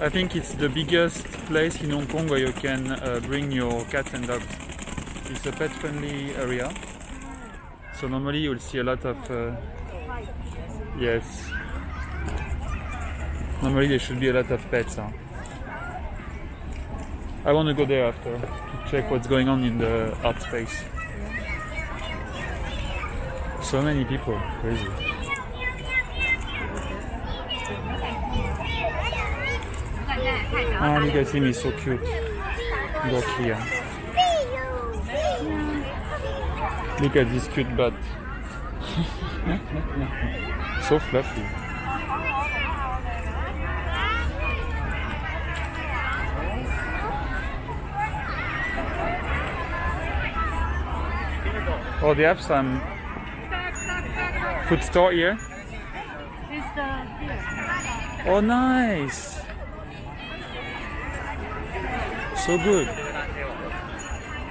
I think it's the biggest place in Hong Kong where you can bring your cats and dogs. It's a pet-friendly area. So normally you'll see a lot of... yes. Normally there should be a lot of pets. Huh? I want to go there after to check what's going on in the art space. So many people, crazy. Ah, look at him, he's so cute. Look here. Look at this cute butt. So fluffy. Oh, they have some food store here. Oh, nice. So good.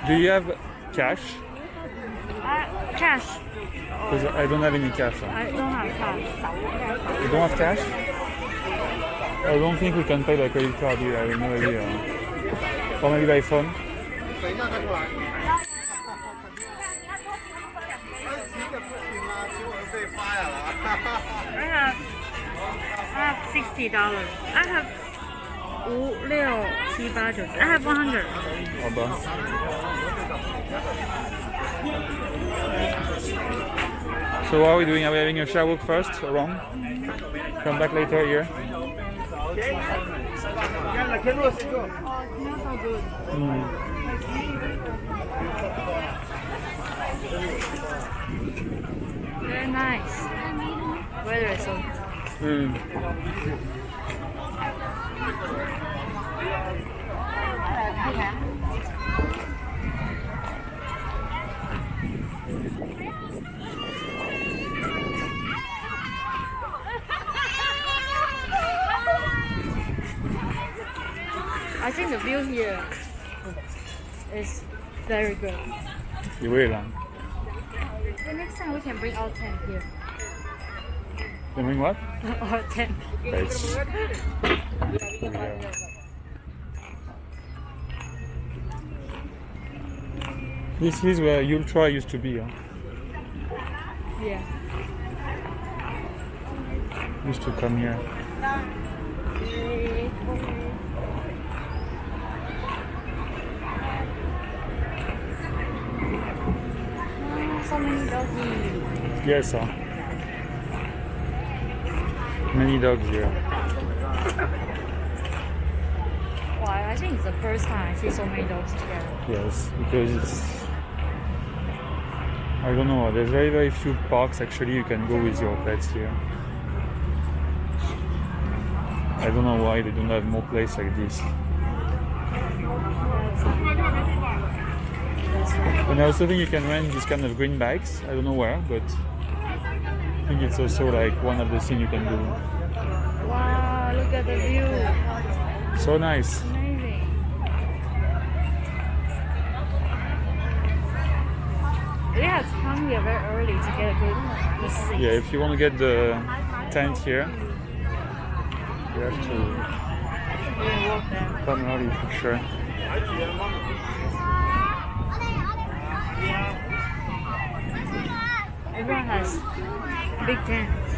Do you have cash? Cash. Because I don't have any cash. Huh? I don't have cash. You don't have cash? I don't think we can pay by credit card here. I have no idea. Or maybe by phone? I have $60. I have 5, 6, 7, 8, 9. I have 100. Oh, bah. So what are we doing? Are we having a shower walk first around? Come back later here? Very nice. Weather is so I think the view here is very good. You will, huh? The next time we can bring our tent here. You mean what? Our tent. Nice. This is where Ultra used to be, huh? Yeah. Used to come here. So many doggies. Yes, huh? Many dogs here. Why? I think it's the first time I see so many dogs together. Yes, because it's... I don't know, there's very, very few parks actually you can go with your pets here. I don't know why they don't have more place like this. And I also think you can rent these kind of green bikes. I don't know where, but I think it's also like one of the things you can do. Wow, look at the view. So nice. Amazing. We have to come here very early to get a good seat. Yeah, if you want to get the tent here, you have to walk there. come early for sure. Everyone has big tents.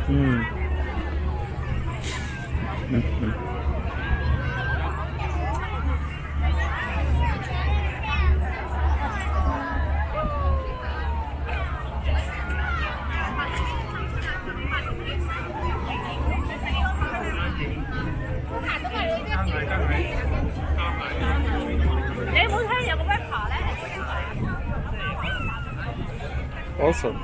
Awesome.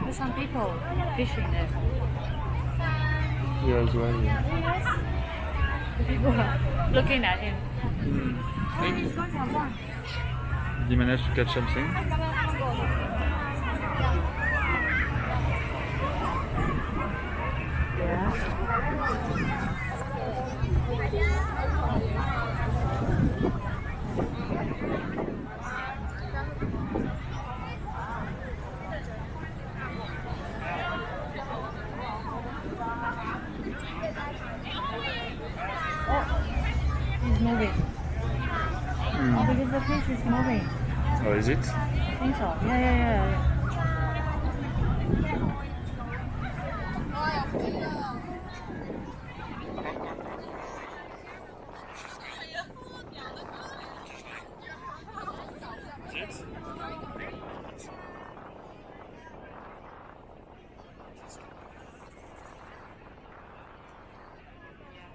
There's some people fishing there. Yeah, as well. The people are looking at him. Did you manage to catch something? Yeah. moving. Oh, because the fish is moving. Oh, is it? I think so. Yeah.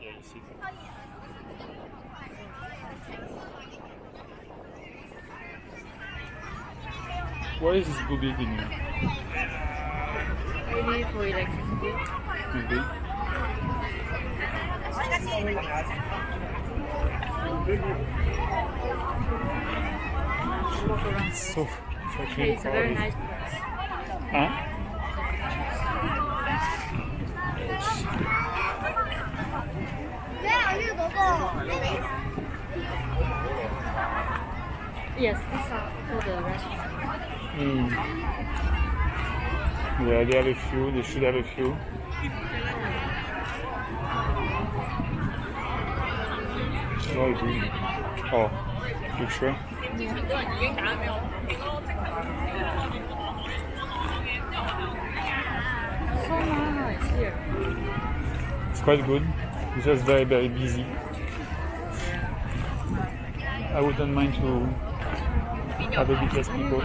Yeah, you see. What is this booby thing? Maybe for electricity. Maybe. So fucking It's a very crowded. nice place. Huh? Yes, these are for the restaurant. Yeah, they have a few. They should have a few. What is it? Oh, you sure? So nice here. It's quite good. It's just very, very busy. I wouldn't mind to have a bit less people.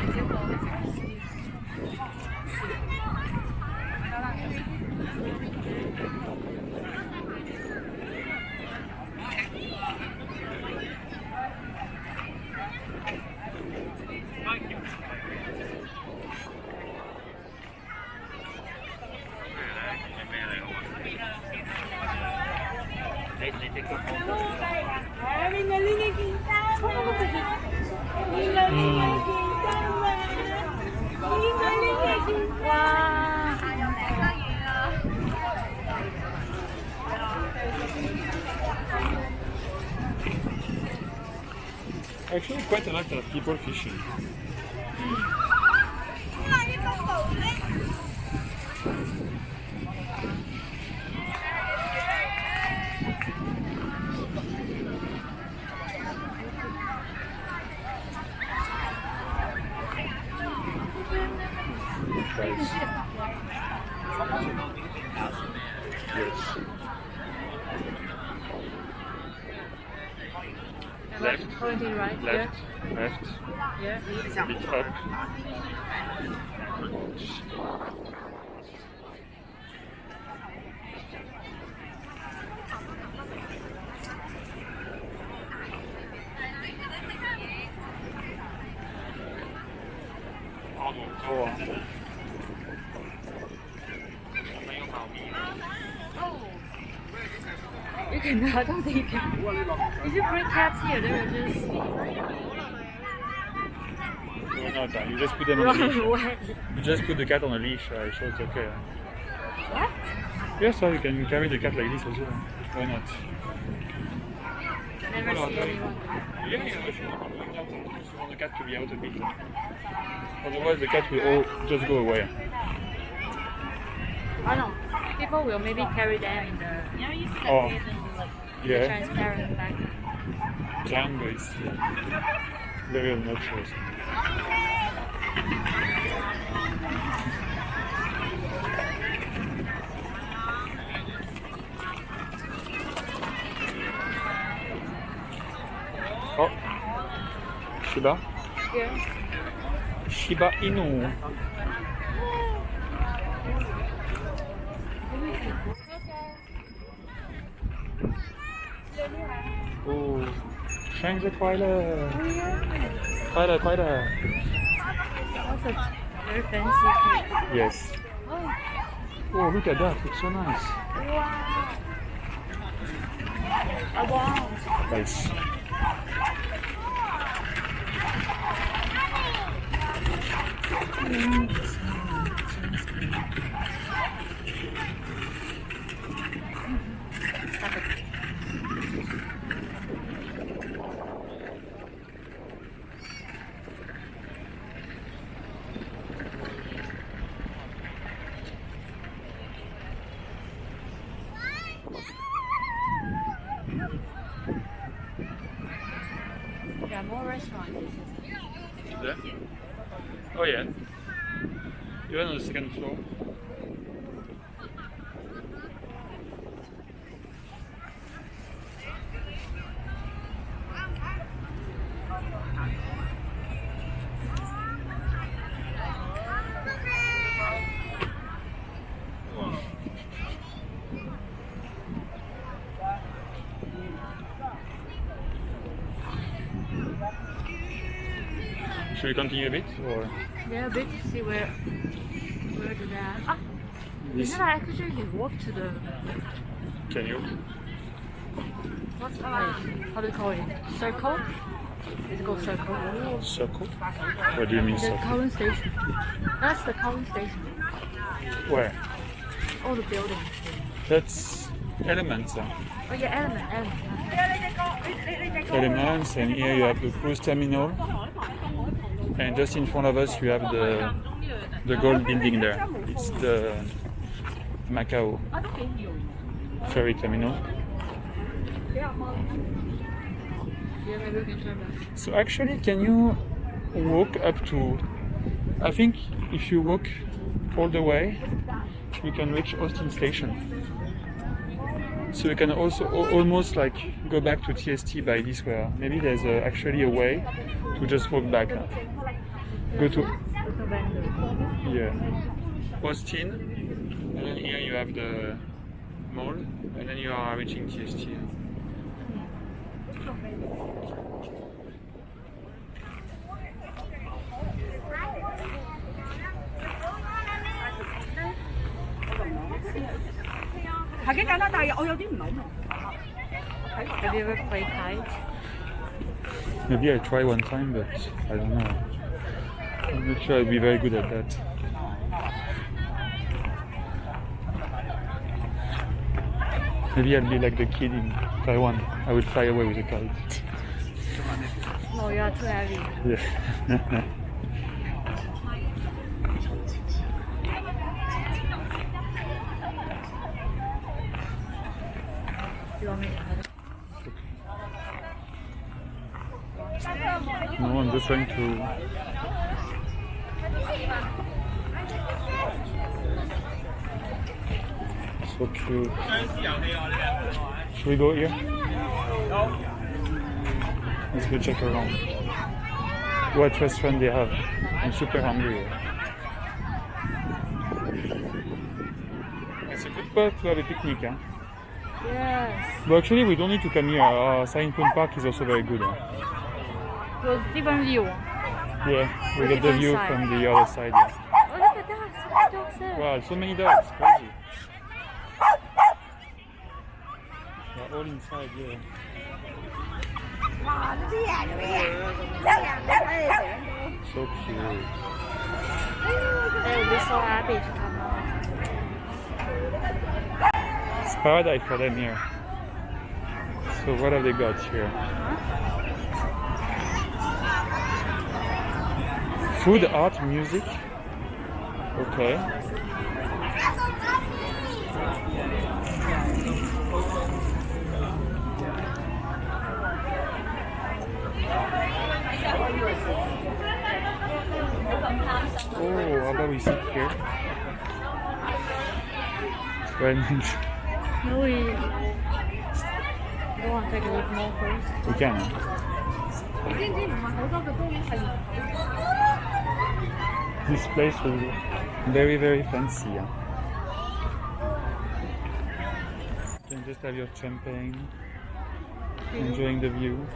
Actually, quite a lot of people fishing. Guys. Yes. Left. Pointing right here. Left. Yeah. A bit up. Oh. You can, I don't think you can. If you bring cats here, they will just No, no, you just put them on a run leash. away. You just put the cat on a leash, so it's okay. What? Yes, so you can carry the cat like this also. Why not? Never see anyone. Yeah, if you want the cat to be out a bit. Otherwise, the cat will all just go away. I know. People will maybe carry them in the Oh, yeah. transparent bag. Django is very obnoxious. Oh, Shiba. Yeah. Shiba Inu. Oh, Shang the Twilight. Twilight. Also very fancy cake. Yes. Oh, look at that. It's so nice. Wow. Nice. more restaurants. There? Oh yeah. Even on the second floor. Should we continue a bit or? Yeah, a bit to see where do they are. Ah, This, isn't that actually you walk to the can you? what's how do you call it? Circle? It's called circle. Circle? What do you mean The circle? Kowloon station. That's the Kowloon station. Where? All the buildings. That's Elements. Oh yeah, element. Elements, and here you have the cruise terminal. And just in front of us you have the gold building there. It's the Macau ferry terminal. Yeah, maybe we can try that. So actually, can you walk up to? I think if you walk all the way, you can reach Austin Station. So you can also almost like go back to TST by this way. Maybe there's actually a way to just walk back. Go to Austin, and then here you have the mall, and then you are reaching TST. Have you ever played kite? Maybe I try one time, but I don't know. I'm not sure I'd be very good at that. Maybe I'll be like the kid in Taiwan. I would fly away with a kite. No, you are too heavy. Yeah. You want me to have it? No, I'm just trying to. So cute. Should we go here? Let's go check around. What restaurant they have? I'm super hungry. It's a good spot to have a picnic. Huh? Yes. But actually, we don't need to come here. Silent Park is also very good. Huh? Well, different view. Yeah, we get the Different view side. from the other side. Yeah. Oh, look at that. So many dogs there. Wow, so many dogs. Crazy. They're all inside, yeah. So cute. They will be so happy to come out. It's paradise for them here. So what have they got here? Food, art, music. Okay. Oh, how about we sit here? It's very nice. No, we don't want to take a look more first. We can. This place was very, very fancy. You can just have your champagne, enjoying the view.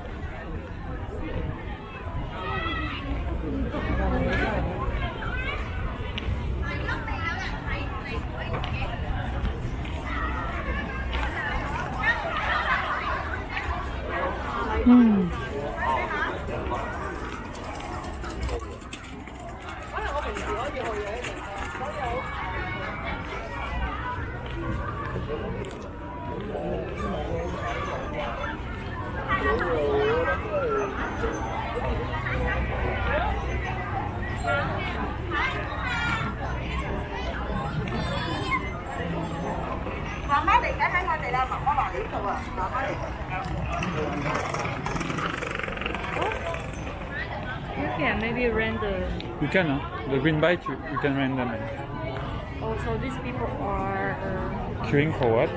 You can maybe rent the. You can, huh? The green bike, you can rent them. Also, these people are. Queuing for what?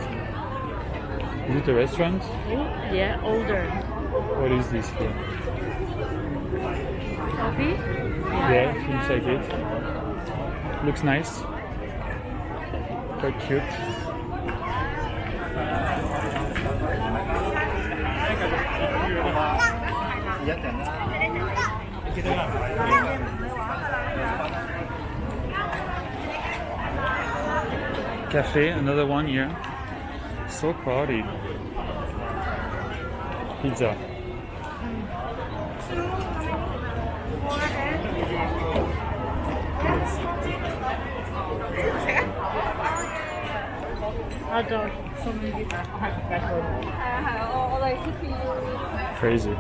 Is it a restaurant? Yeah, older. What is this here? Coffee? Yeah, seems like it. Looks nice. Quite cute. Cafe, another one here. So crowded. Pizza. Hot dog. So many people. Crazy.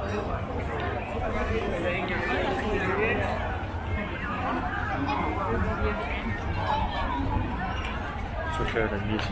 So fair like this.